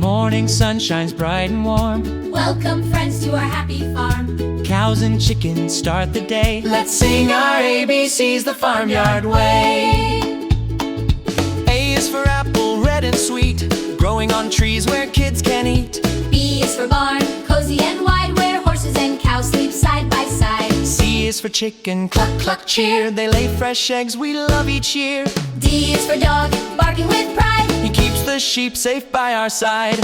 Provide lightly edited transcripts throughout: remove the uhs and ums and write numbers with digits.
morning sun shines bright and warm. Welcome friends to our happy farm. Cows and chickens start the day. Let's sing our ABCs the farmyard way. A is for apple, red and sweet, growing on trees where kids can eat. B is for barn, cozy and wide, where horses and cows sleep side by side. C is for chicken, cluck cluck cheer, they lay fresh eggs we love each year. D is for dog, barking with pride, he keeps the sheep safe by our side.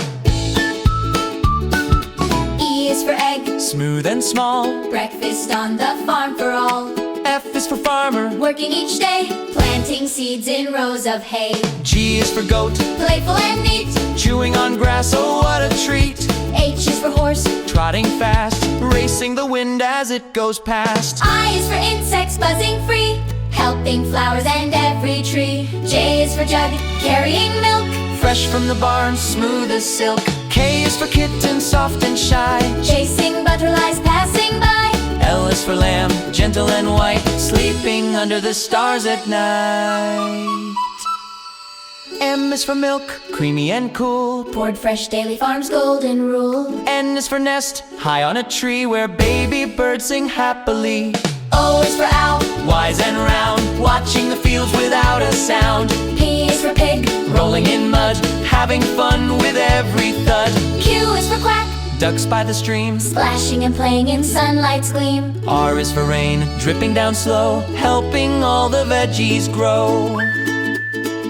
E is for egg, smooth and small, breakfast on the farm for all. F is for farmer, working each day, planting seeds in rows of hay. G is for goat, playful and neat, chewing on grass, oh what a treat. H is for horse, trotting fast, racing the wind as it goes past. I is for insects, buzzing free, helping flowers and every tree. J is for jug, carrying milk, fresh from the barn, smooth as silk. K is for kitten, soft and shy, chasing butterflies passing by. L is for lamb, gentle and white, sleeping under the stars at night. M is for milk, creamy and cool, poured fresh daily farm's golden rule. N is for nest, high on a tree where baby birds sing happily. O is for owl, wise and round, watching the fields without a sound. P is for pig, rolling in mud, having fun with every thud. Q is for quack, ducks by the stream, splashing and playing in sunlight's gleam. R is for rain, dripping down slow, helping all the veggies grow.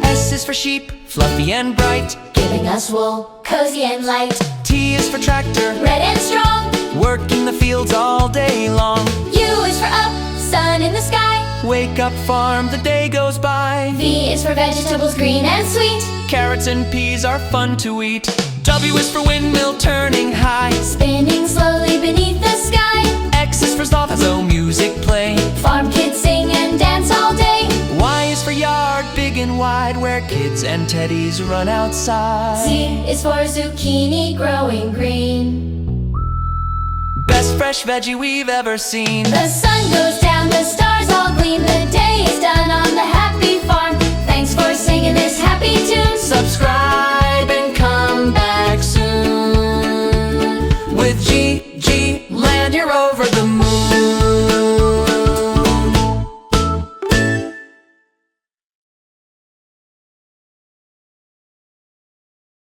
S is for sheep, fluffy and bright, giving us wool, cozy and light. T is for tractor, red and strong, working the fields all day long. U is for up, sun in the sky, wake up farm, the day goes by. V is for vegetables, green and sweet, carrots and peas are fun to eat. W is for windmill, turning high, spinning slowly beneath the sky. X is for soft, slow music play, farm kids sing and dance all day. Y is for yard, big and wide, where kids and teddies run outside. Z is for zucchini, growing green, best fresh veggie we've ever seen. The sun goes down, the stars all gleam, the day is done on the happy farm. Thanks for singing this happy tune. Subscribe and come back soon with G.